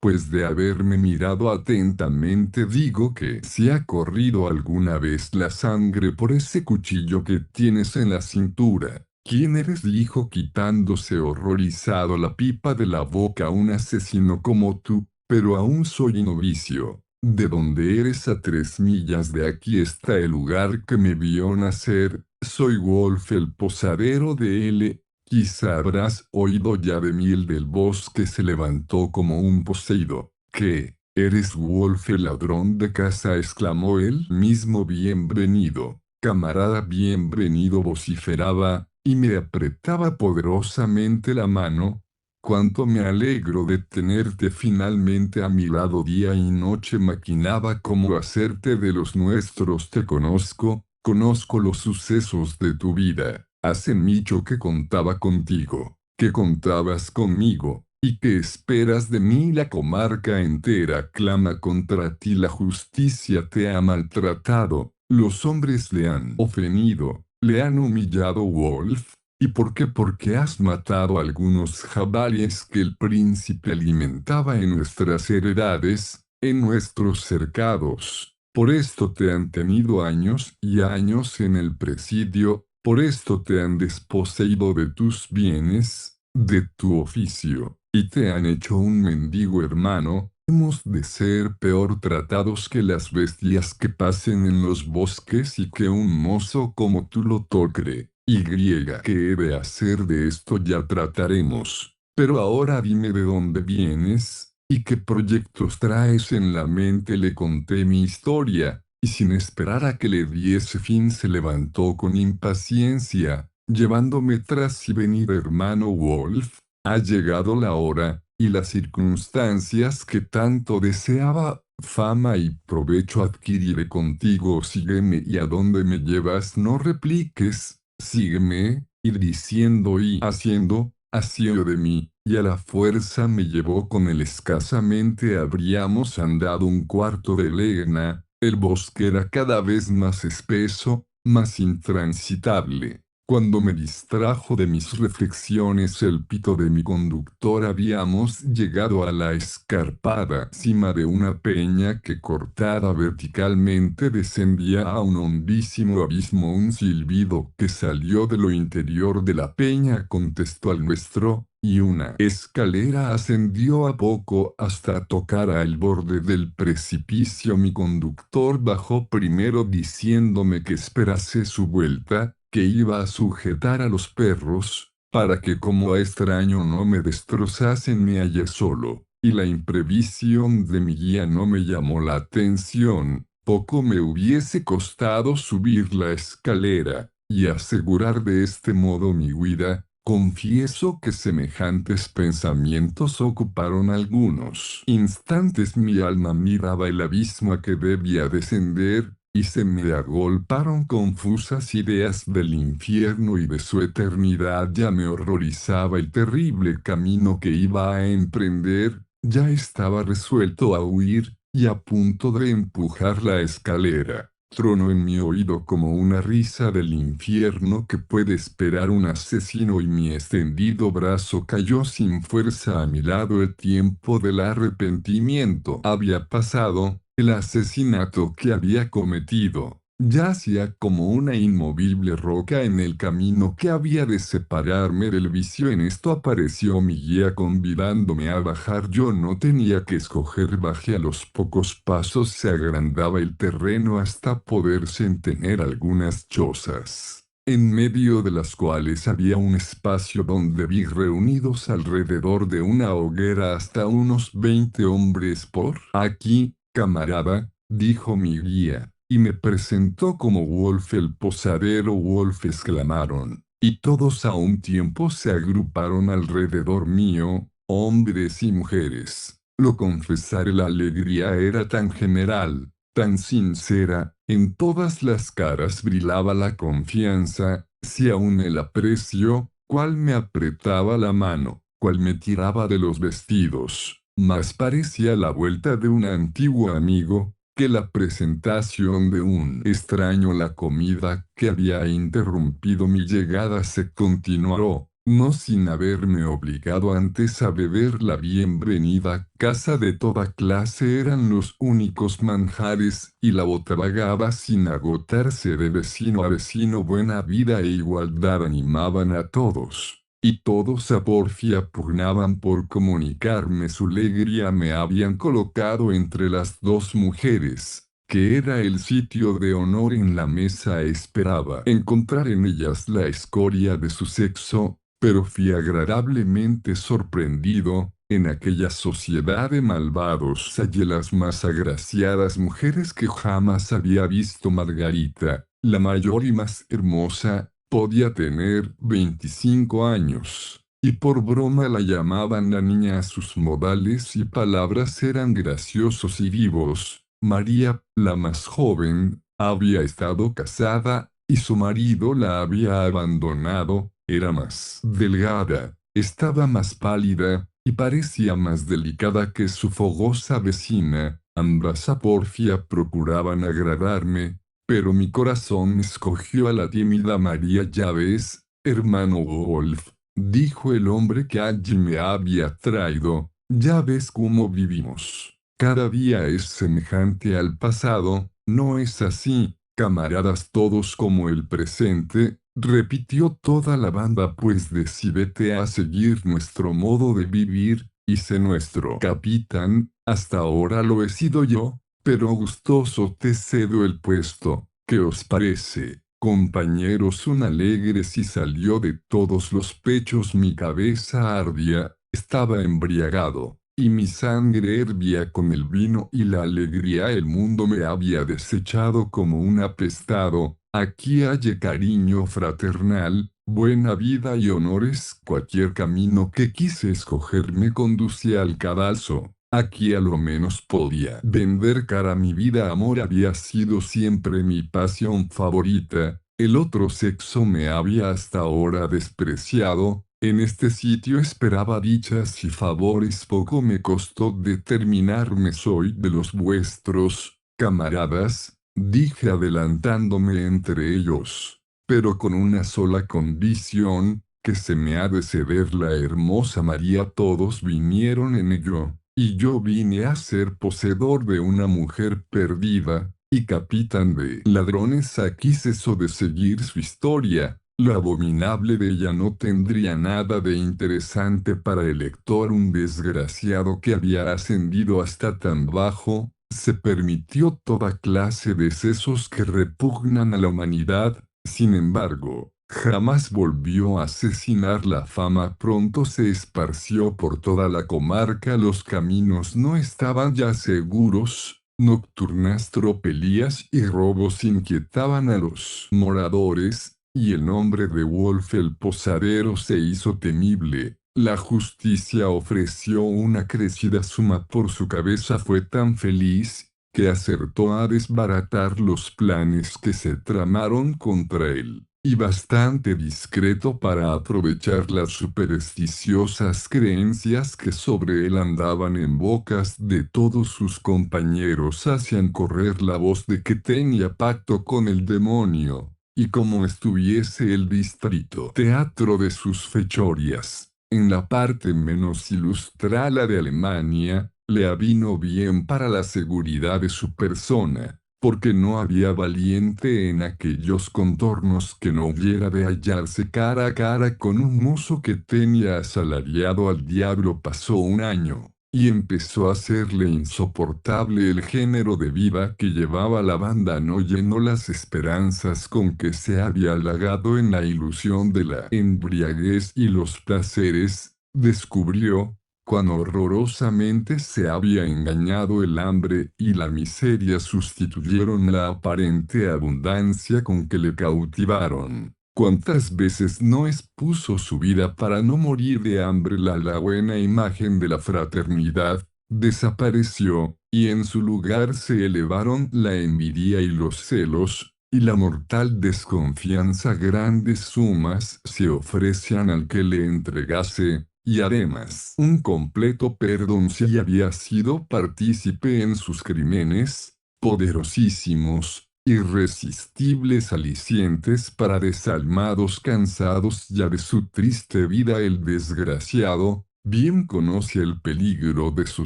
Pues de haberme mirado atentamente digo que si ha corrido alguna vez la sangre por ese cuchillo que tienes en la cintura. ¿Quién eres? Dijo quitándose horrorizado la pipa de la boca. Un asesino como tú, pero aún soy novicio. ¿De dónde eres? A 3 millas de aquí está el lugar que me vio nacer. Soy Wolf, el posadero de L. Quizá habrás oído ya de mí. El del bosque se levantó como un poseído. ¿Qué? ¿Eres Wolf, el ladrón de casa? Exclamó él mismo. Bienvenido, camarada, bienvenido, vociferaba, y me apretaba poderosamente la mano. Cuánto me alegro de tenerte finalmente a mi lado. Día y noche maquinaba cómo hacerte de los nuestros. Te conozco, Conozco los sucesos de tu vida. Hace mucho que contaba contigo, que contabas conmigo, y que esperas de mí. La comarca entera clama contra ti. La justicia te ha maltratado, los hombres le han ofendido, le han humillado. Wolf, ¿y por qué? Porque has matado a algunos jabalíes que el príncipe alimentaba en nuestras heredades, en nuestros cercados. Por esto te han tenido años y años en el presidio, por esto te han desposeído de tus bienes, de tu oficio, y te han hecho un mendigo. Hermano, hemos de ser peor tratados que las bestias que pasen en los bosques y que un mozo como tú lo toque. Y ¿qué he de hacer de esto? Ya trataremos. Pero ahora dime de dónde vienes, y qué proyectos traes en la mente. Le conté mi historia, y sin esperar a que le diese fin se levantó con impaciencia, llevándome tras sí. Venid, hermano Wolf, ha llegado la hora, y las circunstancias que tanto deseaba. Fama y provecho adquiriré contigo. Sígueme. ¿Y a dónde me llevas? No repliques, sígueme. Ir diciendo y haciendo, asió de mí, y a la fuerza me llevó. Con él escasamente habríamos andado un cuarto de legna. El bosque era cada vez más espeso, más intransitable. Cuando me distrajo de mis reflexiones el pito de mi conductor, habíamos llegado a la escarpada cima de una peña que, cortada verticalmente, descendía a un hondísimo abismo. Un silbido que salió de lo interior de la peña contestó al nuestro, y una escalera ascendió a poco hasta tocar al borde del precipicio. Mi conductor bajó primero diciéndome que esperase su vuelta, que iba a sujetar a los perros, para que como a extraño no me destrozasen. Me hallé solo, y la imprevisión de mi guía no me llamó la atención. Poco me hubiese costado subir la escalera, y asegurar de este modo mi huida. Confieso que semejantes pensamientos ocuparon algunos instantes mi alma. Miraba el abismo a que debía descender, y se me agolparon confusas ideas del infierno y de su eternidad. Ya me horrorizaba el terrible camino que iba a emprender, ya estaba resuelto a huir, y a punto de empujar la escalera. Tronó en mi oído como una risa del infierno que puede esperar un asesino, y mi extendido brazo cayó sin fuerza a mi lado. El tiempo del arrepentimiento había pasado. El asesinato que había cometido yacía como una inmovible roca en el camino que había de separarme del vicio. En esto apareció mi guía convidándome a bajar. Yo no tenía que escoger. Bajé. A los pocos pasos se agrandaba el terreno hasta poderse tener algunas chozas, en medio de las cuales había un espacio donde vi reunidos alrededor de una hoguera hasta unos 20 hombres. Por aquí, camarada, dijo mi guía, y me presentó como Wolf el posadero. Wolf, exclamaron, y todos a un tiempo se agruparon alrededor mío, hombres y mujeres. Lo confesaré, la alegría era tan general, tan sincera, en todas las caras brillaba la confianza, si aún el aprecio, cual me apretaba la mano, cual me tiraba de los vestidos. Más parecía la vuelta de un antiguo amigo, que la presentación de un extraño. La comida que había interrumpido mi llegada se continuó, no sin haberme obligado antes a beber. La bienvenida casa de toda clase eran los únicos manjares, y la bota vagaba sin agotarse de vecino a vecino. Buena vida e igualdad animaban a todos, y todos a porfia pugnaban por comunicarme su alegría. Me habían colocado entre las dos mujeres, que era el sitio de honor en la mesa. Esperaba encontrar en ellas la escoria de su sexo, pero fui agradablemente sorprendido. En aquella sociedad de malvados hallé las más agraciadas mujeres que jamás había visto. Margarita, la mayor y más hermosa, podía tener 25 años, y por broma la llamaban la niña. Sus modales y palabras eran graciosos y vivos. María, la más joven, Había estado casada, y su marido la había abandonado. Era más delgada, estaba más pálida, y parecía más delicada que su fogosa vecina. Ambas a porfia procuraban agradarme, pero mi corazón escogió a la tímida María. Ya ves, hermano Wolf, dijo el hombre que allí me había traído, ya ves cómo vivimos. Cada día es semejante al pasado, ¿no es así, camaradas todos como el presente? Repitió toda la banda. Pues decídete a seguir nuestro modo de vivir, y sé nuestro capitán. Hasta ahora lo he sido yo, pero gustoso te cedo el puesto. ¿Qué os parece, compañeros? Un alegre sí salió de todos los pechos. Mi cabeza ardía, estaba embriagado, y mi sangre hervía con el vino y la alegría. El mundo me había desechado como un apestado. Aquí halle cariño fraternal, buena vida y honores. Cualquier camino que quise escoger me conducía al cadalso. Aquí a lo menos podía vender cara. Mi vida. Amor había sido siempre mi pasión favorita. El otro sexo me había hasta ahora despreciado. En este sitio esperaba dichas y favores. Poco me costó determinarme. Soy de los vuestros, camaradas, dije adelantándome entre ellos, pero con una sola condición, que se me ha de ceder la hermosa María. Todos vinieron en ello, y yo vine a ser poseedor de una mujer perdida, y capitán de ladrones. Aquí cesó de seguir su historia. Lo abominable de ella no tendría nada de interesante para el lector. Un desgraciado que había ascendido hasta tan bajo, se permitió toda clase de excesos que repugnan a la humanidad. Sin embargo, jamás volvió a asesinar. La fama pronto se esparció por toda la comarca. Los caminos no estaban ya seguros. Nocturnas tropelías y robos inquietaban a los moradores, y el nombre de Wolf el posadero se hizo temible. La justicia ofreció una crecida suma por su cabeza. Fue tan feliz, que acertó a desbaratar los planes que se tramaron contra él, y bastante discreto para aprovechar las supersticiosas creencias que sobre él andaban en bocas de todos sus compañeros. Hacían correr la voz de que tenía pacto con el demonio, y como estuviese el distrito teatro de sus fechorías, en la parte menos ilustrada de Alemania, le avino bien para la seguridad de su persona, porque no había valiente en aquellos contornos que no hubiera de hallarse cara a cara con un mozo que tenía asalariado al diablo. Pasó un año, y empezó a hacerle insoportable el género de vida que llevaba la banda. No llenó las esperanzas con que se había halagado en la ilusión de la embriaguez y los placeres. Descubrió cuán horrorosamente se había engañado. El hambre y la miseria sustituyeron la aparente abundancia con que le cautivaron. ¿Cuántas veces no expuso su vida para no morir de hambre? La buena imagen de la fraternidad desapareció, y en su lugar se elevaron la envidia y los celos, y la mortal desconfianza. Grandes sumas se ofrecían al que le entregase, y además un completo perdón si había sido partícipe en sus crímenes. Poderosísimos, irresistibles alicientes para desalmados cansados ya de su triste vida. El desgraciado bien conoce el peligro de su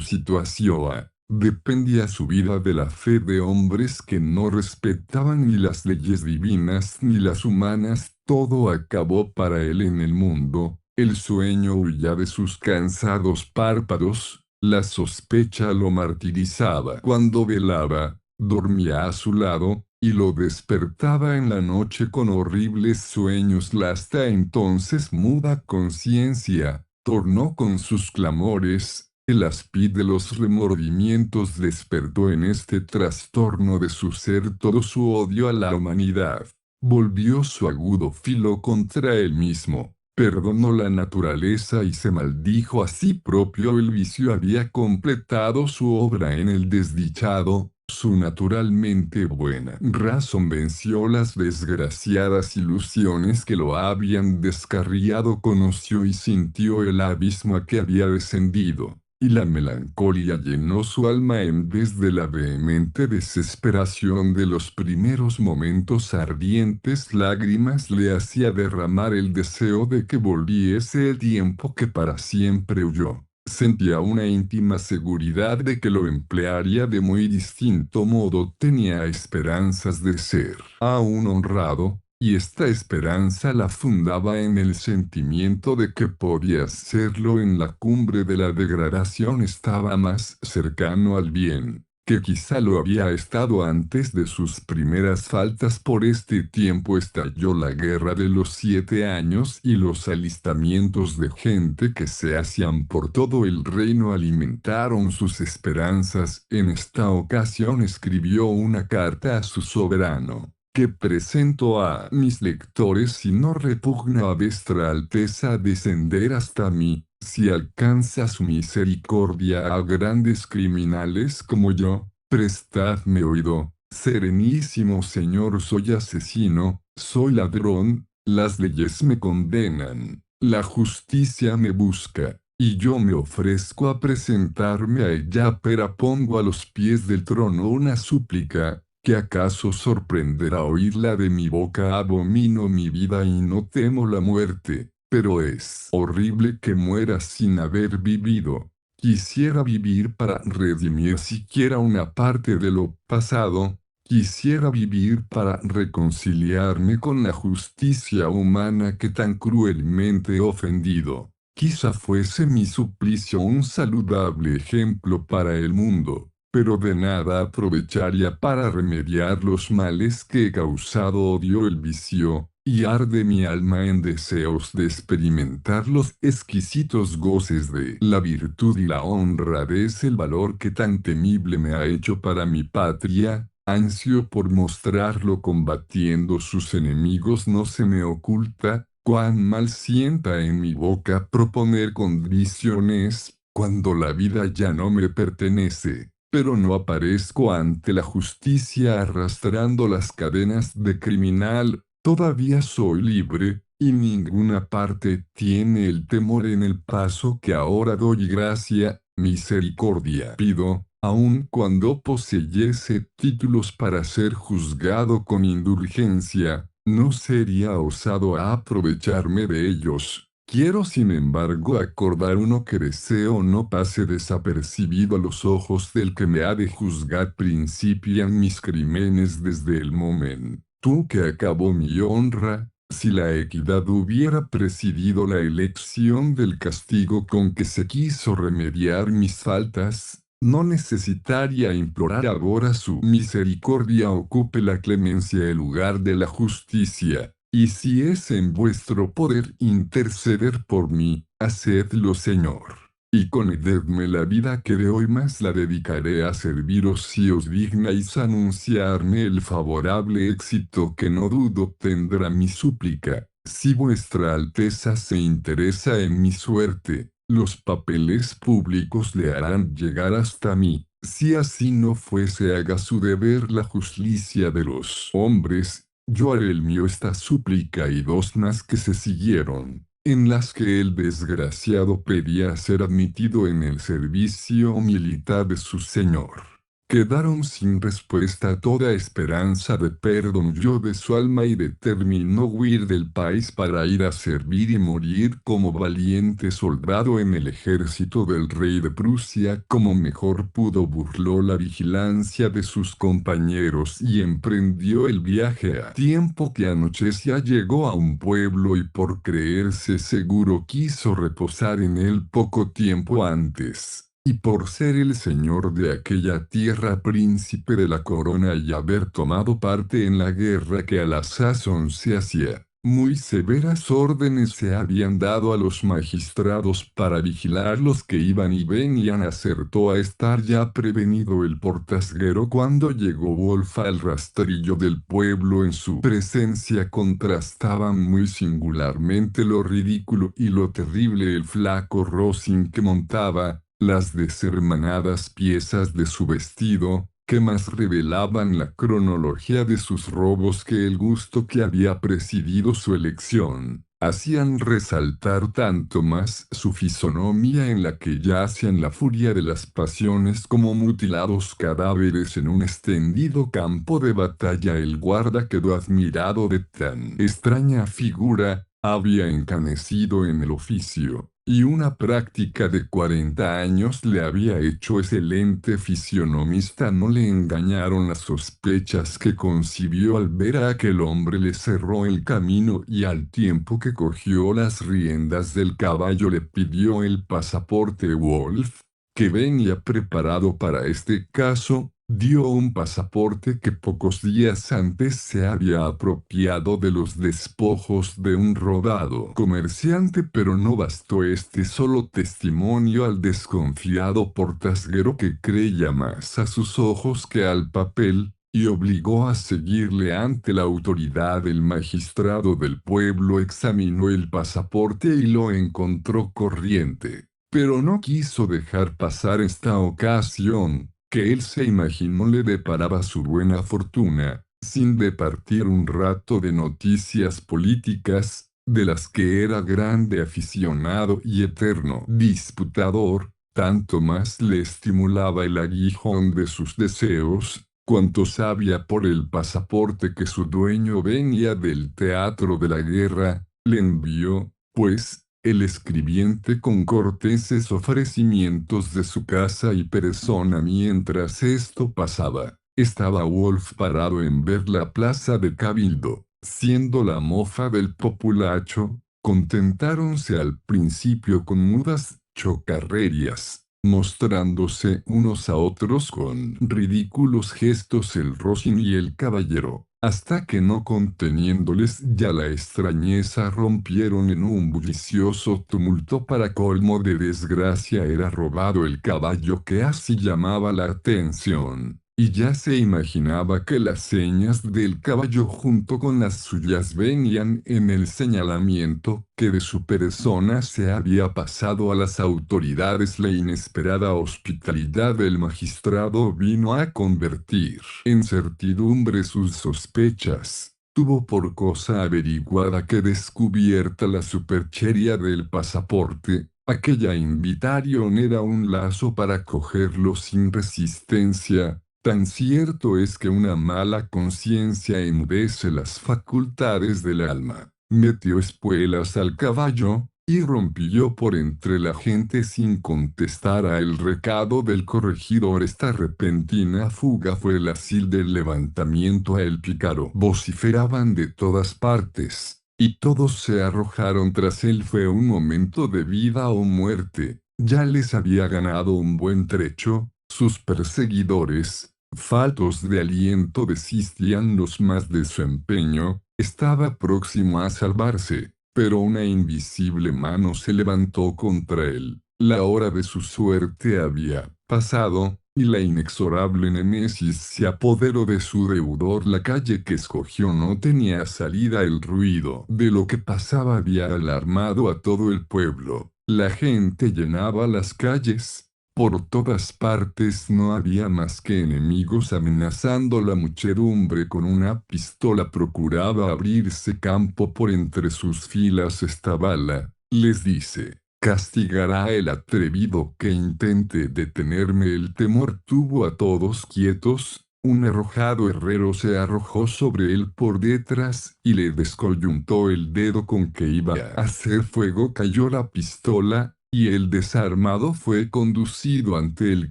situación. Dependía su vida de la fe de hombres que no respetaban ni las leyes divinas ni las humanas. Todo acabó para él en el mundo. El sueño huía de sus cansados párpados. La sospecha lo martirizaba cuando velaba. Dormía a su lado, y lo despertaba en la noche con horribles sueños. La hasta entonces muda conciencia tornó con sus clamores. El áspid de los remordimientos despertó en este trastorno de su ser todo su odio a la humanidad. Volvió su agudo filo contra él mismo. Perdonó la naturaleza y se maldijo a sí propio. El vicio había completado su obra en el desdichado, Su naturalmente buena razón venció las desgraciadas ilusiones que lo habían descarriado, conoció y sintió el abismo a que había descendido, y la melancolía llenó su alma en vez de la vehemente desesperación de los primeros momentos. Ardientes lágrimas le hacía derramar el deseo de que volviese el tiempo que para siempre huyó. Sentía una íntima seguridad de que lo emplearía de muy distinto modo. Tenía esperanzas de ser aún honrado, y esta esperanza la fundaba en el sentimiento de que podía serlo en la cumbre de la degradación. Estaba más cercano al bien que quizá lo había estado antes de sus primeras faltas. Por este tiempo estalló la guerra de los 7 años y los alistamientos de gente que se hacían por todo el reino alimentaron sus esperanzas. En esta ocasión escribió una carta a su soberano, que presento a mis lectores: si no repugna a vuestra alteza descender hasta mí, si alcanza su misericordia a grandes criminales como yo, prestadme oído. Serenísimo señor, soy asesino, soy ladrón, las leyes me condenan, la justicia me busca, y yo me ofrezco a presentarme a ella, pero pongo a los pies del trono una súplica, que acaso sorprenderá oírla de mi boca. Abomino mi vida y no temo la muerte, pero es horrible que muera sin haber vivido. Quisiera vivir para redimir siquiera una parte de lo pasado. Quisiera vivir para reconciliarme con la justicia humana que tan cruelmente he ofendido. Quizá fuese mi suplicio un saludable ejemplo para el mundo, pero de nada aprovecharía para remediar los males que he causado. Odio el vicio, y arde mi alma en deseos de experimentar los exquisitos goces de la virtud y la honradez. El valor que tan temible me ha hecho para mi patria, ansio por mostrarlo combatiendo sus enemigos. No se me oculta cuán mal sienta en mi boca proponer condiciones, cuando la vida ya no me pertenece, pero no aparezco ante la justicia arrastrando las cadenas de criminal. Todavía soy libre, y ninguna parte tiene el temor. En el paso que ahora doy gracia, misericordia pido, aun cuando poseyese títulos para ser juzgado con indulgencia, no sería osado a aprovecharme de ellos. Quiero sin embargo acordar uno que deseo no pase desapercibido a los ojos del que me ha de juzgar. Principian mis crímenes desde el momento que acabó mi honra. Si la equidad hubiera presidido la elección del castigo con que se quiso remediar mis faltas, no necesitaría implorar ahora su misericordia. Ocupe la clemencia el lugar de la justicia, y si es en vuestro poder interceder por mí, hacedlo, Señor. Y concededme la vida que de hoy más la dedicaré a serviros, si os dignáis anunciarme el favorable éxito que no dudo tendrá mi súplica. Si vuestra Alteza se interesa en mi suerte, los papeles públicos le harán llegar hasta mí. Si así no fuese, haga su deber la justicia de los hombres. Yo haré el mío. Esta súplica y dos más que se siguieron, en las que el desgraciado pedía ser admitido en el servicio militar de su señor, quedaron sin respuesta. Toda esperanza de perdón huyó de su alma y determinó huir del país para ir a servir y morir como valiente soldado en el ejército del rey de Prusia. Como mejor pudo, burló la vigilancia de sus compañeros y emprendió el viaje. A tiempo que anochecía llegó a un pueblo y, por creerse seguro, quiso reposar en él. Poco tiempo antes, y por ser el señor de aquella tierra, príncipe de la corona, y haber tomado parte en la guerra que a la sazón se hacía, muy severas órdenes se habían dado a los magistrados para vigilar los que iban y venían. Acertó a estar ya prevenido el portasguero cuando llegó Wolf al rastrillo del pueblo. En su presencia contrastaban muy singularmente lo ridículo y lo terrible el flaco rosin que montaba, las deshermanadas piezas de su vestido, que más revelaban la cronología de sus robos que el gusto que había presidido su elección, hacían resaltar tanto más su fisonomía en la que yacían la furia de las pasiones como mutilados cadáveres en un extendido campo de batalla. El guarda quedó admirado de tan extraña figura, había encanecido en el oficio, y una práctica de 40 años le había hecho excelente fisionomista. No le engañaron las sospechas que concibió al ver a aquel hombre. Le cerró el camino y al tiempo que cogió las riendas del caballo le pidió el pasaporte. Wolf, que venía preparado para este caso, dio un pasaporte que pocos días antes se había apropiado de los despojos de un rodado comerciante, pero no bastó este solo testimonio al desconfiado portasguero, que creía más a sus ojos que al papel, y obligó a seguirle ante la autoridad. El magistrado del pueblo examinó el pasaporte y lo encontró corriente, pero no quiso dejar pasar esta ocasión, que él se imaginó le deparaba su buena fortuna, sin departir un rato de noticias políticas, de las que era grande aficionado y eterno disputador. Tanto más le estimulaba el aguijón de sus deseos, cuanto sabía por el pasaporte que su dueño venía del teatro de la guerra. Le envió, pues, el escribiente con corteses ofrecimientos de su casa y persona. Mientras esto pasaba, estaba Wolf parado en ver la plaza de Cabildo, siendo la mofa del populacho. Contentáronse al principio con mudas chocarrerías, mostrándose unos a otros con ridículos gestos el Rosin y el caballero, hasta que, no conteniéndoles ya la extrañeza, rompieron en un bullicioso tumulto. Para colmo de desgracia era robado el caballo que así llamaba la atención, y ya se imaginaba que las señas del caballo junto con las suyas venían en el señalamiento que de su persona se había pasado a las autoridades. La inesperada hospitalidad del magistrado vino a convertir en certidumbre sus sospechas. Tuvo por cosa averiguada que, descubierta la superchería del pasaporte, aquella invitación era un lazo para cogerlo sin resistencia. Tan cierto es que una mala conciencia enmudece las facultades del alma. Metió espuelas al caballo, y rompió por entre la gente sin contestar a el recado del corregidor. Esta repentina fuga fue el asil del levantamiento. A el pícaro vociferaban de todas partes, y todos se arrojaron tras él. Fue un momento de vida o muerte. Ya les había ganado un buen trecho. Sus perseguidores, faltos de aliento, desistían los más de su empeño. Estaba próximo a salvarse, pero una invisible mano se levantó contra él. La hora de su suerte había pasado, y la inexorable némesis se apoderó de su deudor. La calle que escogió no tenía salida. El ruido de lo que pasaba había alarmado a todo el pueblo. La gente llenaba las calles. Por todas partes no había más que enemigos amenazando. La muchedumbre con una pistola procuraba abrirse campo por entre sus filas. Esta bala, les dice, castigará el atrevido que intente detenerme. El temor tuvo a todos quietos. Un arrojado herrero se arrojó sobre él por detrás y le descoyuntó el dedo con que iba a hacer fuego. Cayó la pistola, y el desarmado fue conducido ante el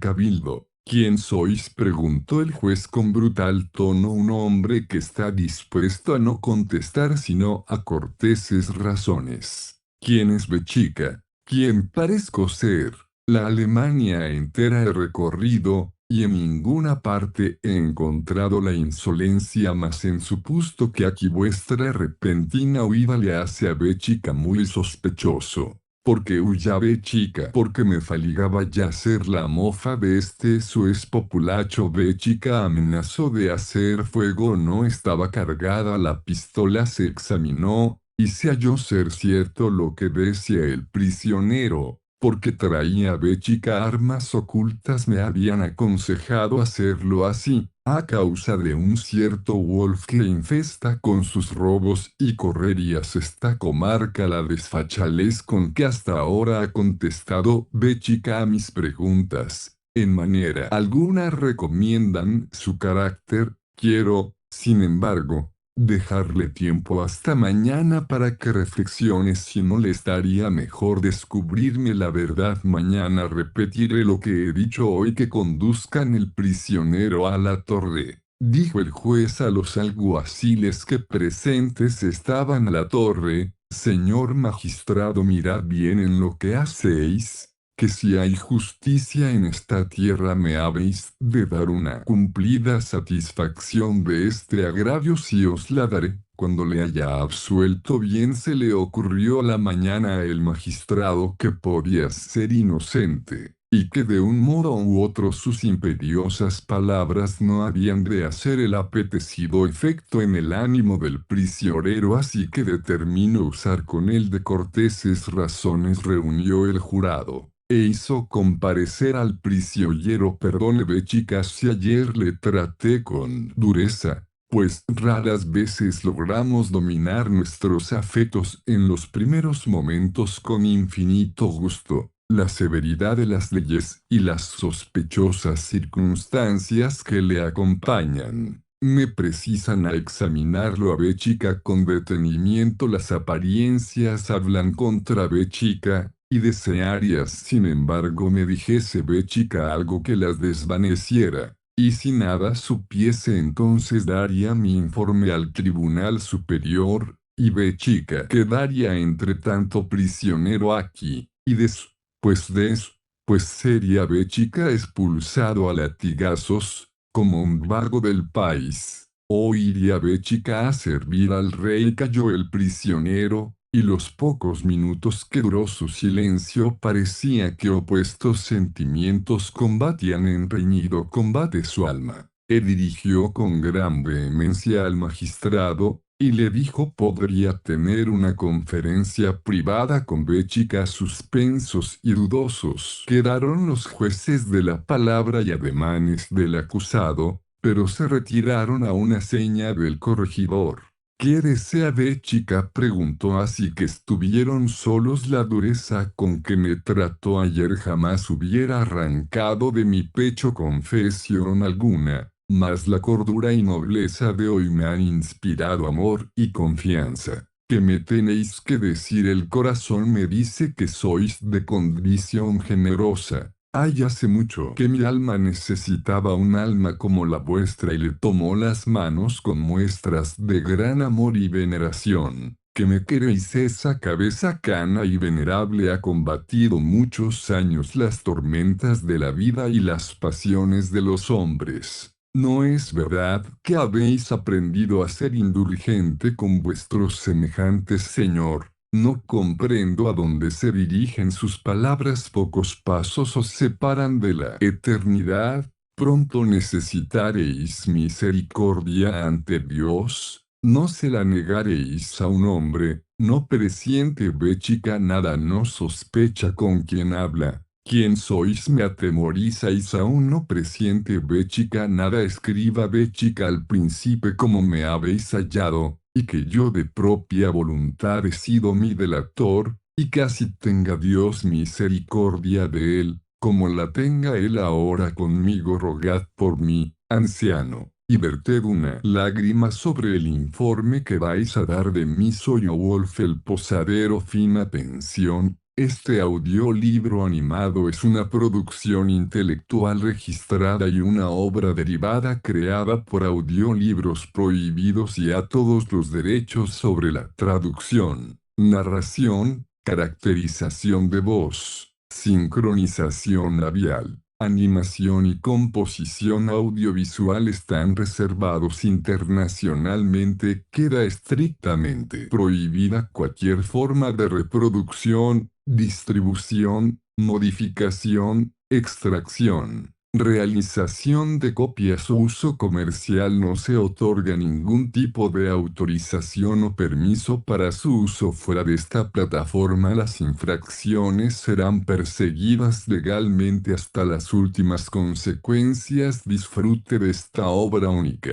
cabildo. ¿Quién sois?, preguntó el juez con brutal tono. Un hombre que está dispuesto a no contestar sino a corteses razones. ¿Quién es Bechica? ¿Quién parezco ser? La Alemania entera he recorrido, y en ninguna parte he encontrado la insolencia más en su puesto que aquí. Vuestra repentina huida le hace a Bechica muy sospechoso. Porque huya Bechica? Porque me faligaba ya ser la mofa de este su populacho. Bechica amenazó de hacer fuego. No estaba cargada la pistola. Se examinó, y se halló ser cierto lo que decía el prisionero. Porque traía Béchica armas ocultas me habían aconsejado hacerlo así, a causa de un cierto Wolf que infesta con sus robos y correrías esta comarca. La desfachalez con que hasta ahora ha contestado Béchica a mis preguntas, en manera alguna recomiendan su carácter. Quiero, sin embargo, dejarle tiempo hasta mañana para que reflexione si no le estaría mejor descubrirme la verdad mañana. Repetiré lo que he dicho hoy, que conduzcan el prisionero a la torre, dijo el juez a los alguaciles que presentes estaban a la torre. Señor magistrado, mirad bien en lo que hacéis, que si hay justicia en esta tierra me habéis de dar una cumplida satisfacción de este agravio. Si os la daré, cuando le haya absuelto. Bien se le ocurrió a la mañana el magistrado que podía ser inocente, y que de un modo u otro sus imperiosas palabras no habían de hacer el apetecido efecto en el ánimo del prisionero, así que determinó usar con él de corteses razones. Reunió el jurado e hizo comparecer al prisionero. Perdone Béchica si ayer le traté con dureza, pues raras veces logramos dominar nuestros afectos en los primeros momentos con infinito gusto. La severidad de las leyes y las sospechosas circunstancias que le acompañan me precisan a examinarlo a Béchica con detenimiento. Las apariencias hablan contra Béchica, y desearía sin embargo me dijese Béchica algo que las desvaneciera, y si nada supiese entonces daría mi informe al Tribunal Superior, y Béchica quedaría entre tanto prisionero aquí, y pues sería Béchica expulsado a latigazos, como un vago del país. O iría Béchica a servir al rey. Cayó el prisionero, y los pocos minutos que duró su silencio parecía que opuestos sentimientos combatían en reñido combate su alma. Dirigió con gran vehemencia al magistrado, y le dijo podría tener una conferencia privada con Béchica. Suspensos y dudosos quedaron los jueces de la palabra y ademanes del acusado, pero se retiraron a una seña del corregidor. ¿Qué desea Béchica?, preguntó. Así que estuvieron solos. La dureza con que me trató ayer jamás hubiera arrancado de mi pecho confesión alguna, mas la cordura y nobleza de hoy me han inspirado amor y confianza. ¿Qué me tenéis que decir? El corazón me dice que sois de condición generosa. Ay, hace mucho que mi alma necesitaba un alma como la vuestra, y le tomó las manos con muestras de gran amor y veneración. Que me queréis. Esa cabeza cana y venerable ha combatido muchos años las tormentas de la vida y las pasiones de los hombres. ¿No es verdad que habéis aprendido a ser indulgente con vuestros semejantes, señor? No comprendo a dónde se dirigen sus palabras. Pocos pasos os separan de la eternidad. Pronto necesitaréis misericordia ante Dios. No se la negaréis a un hombre. No presiente Béchica nada, no sospecha con quién habla. ¿Quién sois? Me atemorizáis. Aún no presiente Béchica nada. Escriba Béchica al príncipe como me habéis hallado, y que yo de propia voluntad he sido mi delator, y que así tenga Dios misericordia de él, como la tenga él ahora conmigo. Rogad por mí, anciano, y verted una lágrima sobre el informe que vais a dar de mí. Soy Wolf el posadero. Fin. Atención. Este audiolibro animado es una producción intelectual registrada y una obra derivada creada por Audiolibros Prohibidos, y a todos los derechos sobre la traducción, narración, caracterización de voz, sincronización labial, animación y composición audiovisual están reservados internacionalmente. Queda estrictamente prohibida cualquier forma de reproducción, distribución, modificación, extracción, Realización de copias o uso comercial. No se otorga ningún tipo de autorización o permiso para su uso fuera de esta plataforma. Las infracciones serán perseguidas legalmente hasta las últimas consecuencias. Disfrute de esta obra única.